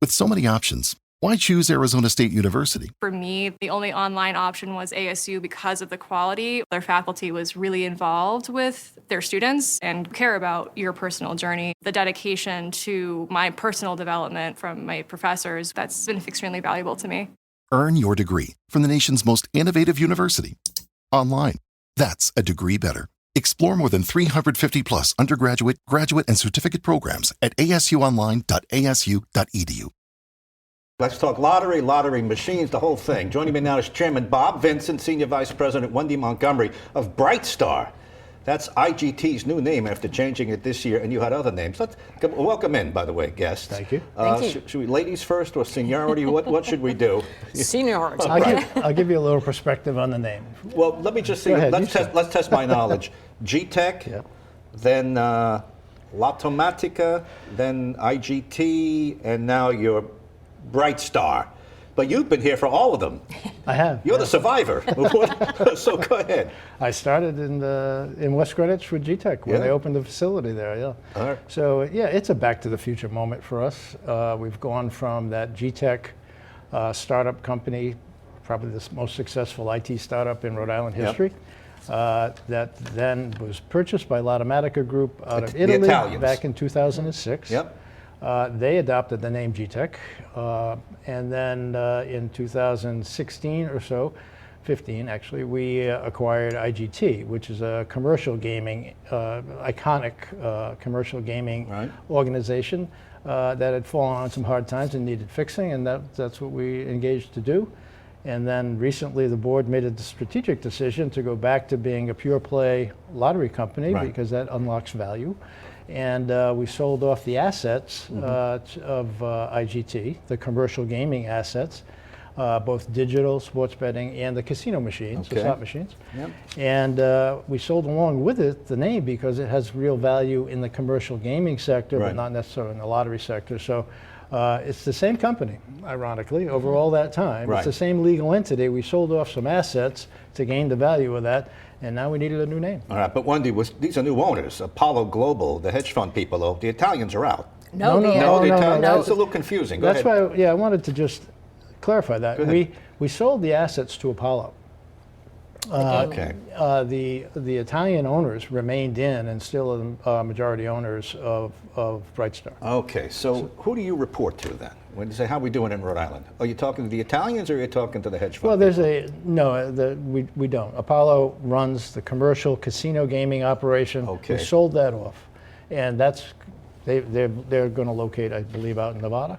With so many options, why choose Arizona State University? For me, the only online option was ASU because of the quality. Their faculty was really involved with their students and care about your personal journey. The dedication to my personal development from my professors, that's been extremely valuable to me. Earn your degree from the nation's most innovative university. Online. That's a degree better. Explore more than 350 plus undergraduate, graduate, and certificate programs at asuonline.asu.edu. Let's talk lottery, lottery machines, the whole thing. Joining me now is Chairman Bob Vincent, Senior Vice President Wendy Montgomery of Brightstar. That's IGT's new name after changing it this year, and you had other names. Welcome in, by the way, guests. Thank you. Thank you. Should we ladies first or seniority? What should we do? Seniority. I'll give you a little perspective on the name. Well, let me just see. Let's test my knowledge. G-Tech, Yep. then Lottomatica, then IGT, and now you're Brightstar. But you've been here for all of them. I have. You're the survivor. So go ahead. I started in West Greenwich with G-Tech when they opened the facility there, yeah. All right. So, yeah, it's a back to the future moment for us. We've gone from that G-Tech startup company, probably the most successful IT startup in Rhode Island history, that then was purchased by Lottomatica Group out of Italy back in 2006. Yep. They adopted the name G-Tech, and then in 2016 or so, 15 actually, we acquired IGT, which is a commercial gaming, iconic commercial gaming organization that had fallen on some hard times and needed fixing, and that's what we engaged to do. And then recently the board made a strategic decision to go back to being a pure play lottery company because that unlocks value. And we sold off the assets of IGT, the commercial gaming assets, both digital, sports betting, and the casino machines, the slot machines. Yep. And we sold along with it the name because it has real value in the commercial gaming sector, but not necessarily in the lottery sector. So it's the same company, ironically, over all that time. It's the same legal entity. We sold off some assets to gain the value of that, and now we needed a new name. All right, but Wendy, these are new owners. Apollo Global, the hedge fund people, the Italians are out. No. It's a little confusing. Go ahead. That's why, I wanted to just clarify that. We sold the assets to Apollo. The Italian owners remained in and still are majority owners of Brightstar. Okay, so who do you report to then? When you say, how are we doing in Rhode Island? Are you talking to the Italians or are you talking to the hedge fund? Well, we don't. Apollo runs the commercial casino gaming operation. Okay. We sold that off. And they're going to locate, I believe, out in Nevada.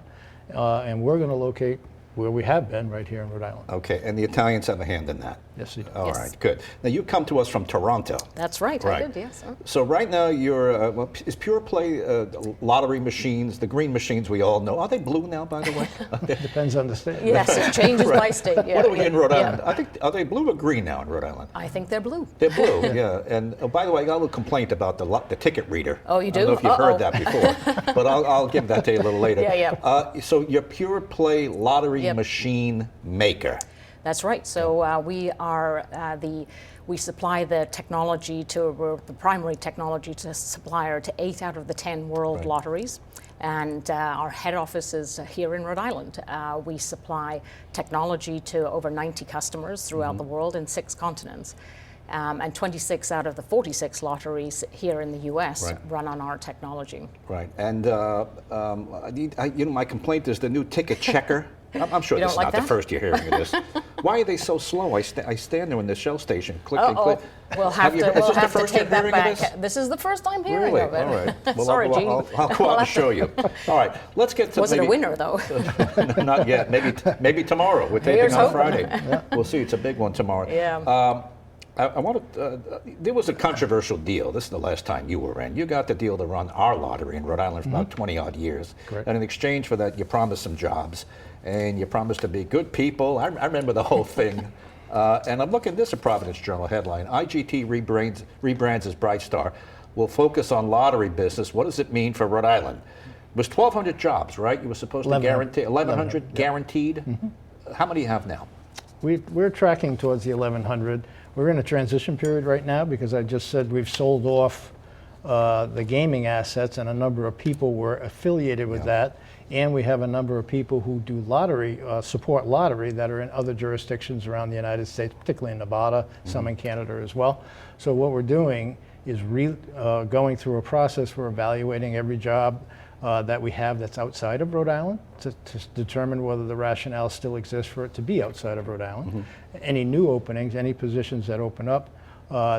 And we're going to locate where we have been, right here in Rhode Island. Okay, and the Italians have a hand in that? Yes, they do. All right, good. Now, you come to us from Toronto. That's right, I did, yes. So right now, you're, is Pure Play lottery machines, the green machines we all know, are they blue now, by the way? Depends on the state. Yes, it changes by state, yeah. What are we in Rhode Island? I think, are they blue or green now in Rhode Island? I think they're blue. They're blue, yeah. And by the way, I got a little complaint about the ticket reader. Oh, you do? I don't know if you've heard that before, but I'll give that to you a little later. So you're Pure Play lottery machine maker. That's right. So we are we supply the technology we're the primary technology supplier to 8 out of the 10 world lotteries. And our head office is here in Rhode Island. We supply technology to over 90 customers throughout the world in 6 continents. And 26 out of the 46 lotteries here in the U.S. run on our technology. Right. And my complaint is the new ticket checker. I'm sure this is not the first you're hearing of this. Why are they so slow? I stand there in the Shell station, click and click. We'll have to take that back. This is the first I'm hearing of it. All right. Well, Sorry, Gene. I'll go out and show you. All right, let's get to Was it a winner, though? Not yet. Maybe tomorrow. We're taping on Friday. We'll see. It's a big one tomorrow. Yeah. I wanted, there was a controversial deal. This is the last time you were in. You got the deal to run our lottery in Rhode Island for about 20 odd years. Correct. And in exchange for that, you promised some jobs and you promised to be good people. I remember the whole thing. And I'm looking, this is a Providence Journal headline. IGT rebrands as Brightstar, will focus on lottery business. What does it mean for Rhode Island? It was 1,200 jobs, right? You were supposed to guarantee 1,100 guaranteed. How many do you have now? We're tracking towards the 1,100. We're in a transition period right now because I just said we've sold off the gaming assets and a number of people were affiliated with that and we have a number of people who do lottery, support lottery, that are in other jurisdictions around the United States, particularly in Nevada, some in Canada as well. So what we're doing is going through a process. We're evaluating every job that we have that's outside of Rhode Island to determine whether the rationale still exists for it to be outside of Rhode Island. Any new openings, any positions that open up,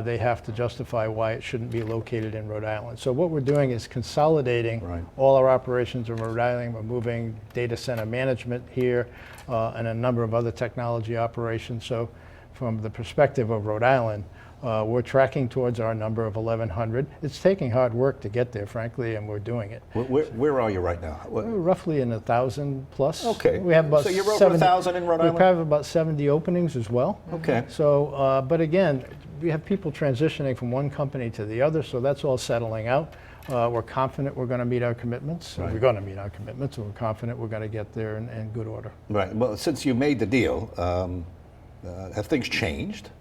they have to justify why it shouldn't be located in Rhode Island. So what we're doing is consolidating all our operations in Rhode Island. We're moving data center management here and a number of other technology operations. So from the perspective of Rhode Island, we're tracking towards our number of 1,100. It's taking hard work to get there, frankly, and we're doing it. Where are you right now? We're roughly in 1,000 plus. Okay. We have about so you're over 1,000 in Rhode Island? We have about 70 openings as well. Okay. So, but again, we have people transitioning from one company to the other, so that's all settling out. We're confident we're going to meet our commitments. We're going to meet our commitments, and we're confident we're going to get there in good order. Right. Well, since you made the deal, have things changed?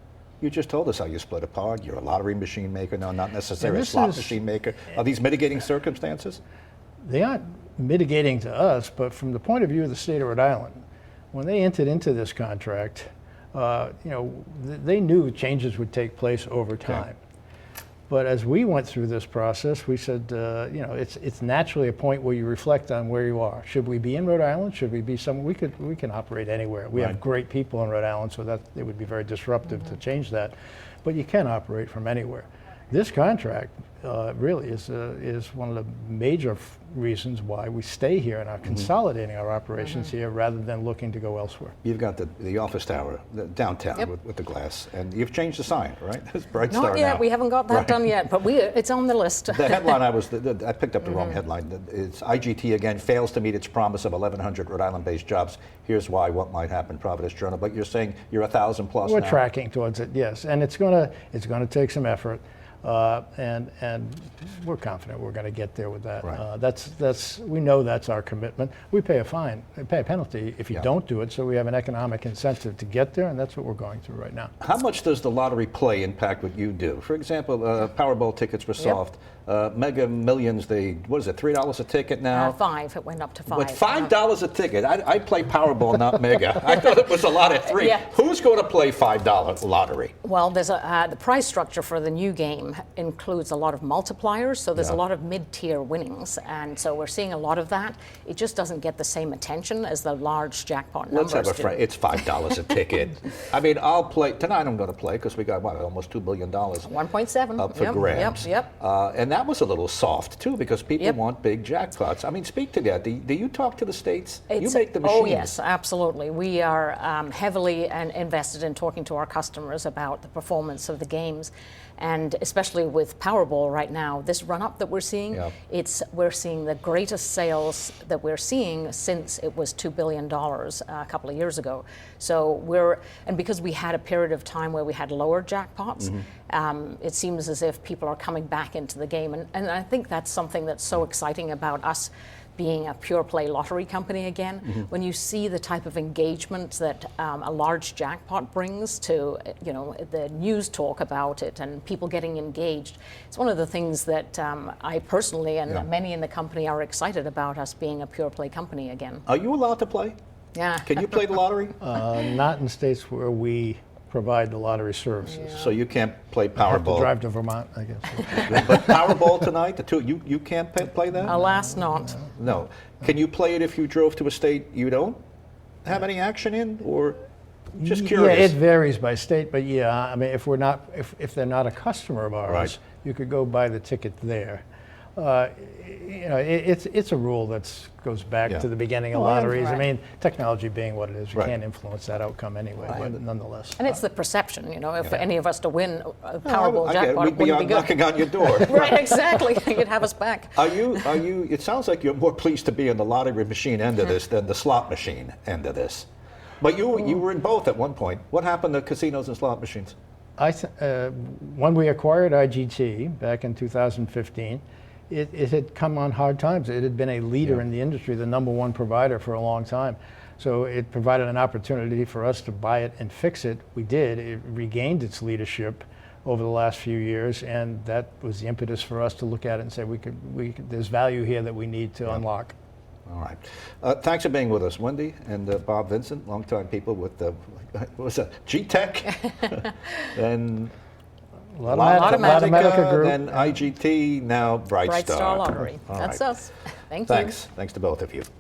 You just told us how you split apart. You're a lottery machine maker, no, not necessarily a slot machine maker. Are these mitigating circumstances? They aren't mitigating to us, but from the point of view of the state of Rhode Island, when they entered into this contract, they knew changes would take place over time. Okay. But as we went through this process, we said, it's naturally a point where you reflect on where you are. Should we be in Rhode Island? Should we be somewhere? We can operate anywhere. We have great people in Rhode Island, so that it would be very disruptive to change that. But you can operate from anywhere. This contract really is one of the major reasons why we stay here and are consolidating our operations here rather than looking to go elsewhere. You've got the office tower downtown with the glass, and you've changed the sign, right? It's Brightstar now. Not yet. We haven't got that done yet, but it's on the list. The headline I picked up the wrong headline. It's IGT again fails to meet its promise of 1,100 Rhode Island-based jobs. Here's why. What might happen? Providence Journal. But you're saying you're 1,000 plus. We're now. Tracking towards it, yes, and it's going to take some effort. And we're confident we're going to get there with that. Right. We know that's our commitment. We pay a fine, we pay a penalty if you don't do it, so we have an economic incentive to get there, and that's what we're going through right now. How much does the lottery play impact what you do? For example, Powerball tickets were soft. Mega Millions, what is it, $3 a ticket now? $5, it went up to $5. With $5 a ticket, I play Powerball, not Mega. I thought it was a lot at $3. Yeah. Who's going to play $5 lottery? Well, there's the price structure for the new game includes a lot of multipliers, so there's a lot of mid-tier winnings, and so we're seeing a lot of that. It just doesn't get the same attention as the large jackpot numbers. Let's have a friend. It's $5 a ticket. I mean, I'll play tonight. I'm going to play because we got almost $2 billion 1.7 up for grabs. Yep. And that was a little soft too because people want big jackpots. I mean, speak to that. Do you talk to the states? You make the machines. Oh yes, absolutely. We are heavily invested in talking to our customers about the performance of the games. And especially with Powerball right now, this run-up that we're seeing, we're seeing the greatest sales that we're seeing since it was $2 billion a couple of years ago. So and because we had a period of time where we had lower jackpots, it seems as if people are coming back into the game. And I think that's something that's so exciting about us being a pure play lottery company again. When you see the type of engagement that a large jackpot brings to, the news talk about it and people getting engaged, it's one of the things that I personally and many in the company are excited about, us being a pure play company again. Are you allowed to play? Yeah. Can you play the lottery? Not in states where we provide the lottery services. So you can't play Powerball. Have to drive to Vermont, I guess. But Powerball tonight, you can't play that? Alas, not. No. Can you play it if you drove to a state you don't have any action in, or just curious? Yeah, it varies by state, but I mean, if they're not a customer of ours, you could go buy the ticket there. It's a rule that goes back to the beginning of lotteries. I mean, technology being what it is, you can't influence that outcome anyway, but nonetheless. And it's the perception, if any of us to win a Powerball jackpot, we'd be knocking on your door. Right, exactly. You'd have us back. Are you? It sounds like you're more pleased to be in the lottery machine end of this than the slot machine end of this. But you were in both at one point. What happened to casinos and slot machines? When we acquired IGT back in 2015, it had come on hard times. It had been a leader in the industry, the number one provider for a long time. So it provided an opportunity for us to buy it and fix it. We did. It regained its leadership over the last few years, and that was the impetus for us to look at it and say, there's value here that we need to unlock. All right. Thanks for being with us, Wendy and Bob Vincent, longtime people with the, what was that, GTech? Then Lottomatica Group. then IGT, now Brightstar. Brightstar Lottery. All That's right. us. Thank you. Thanks to both of you.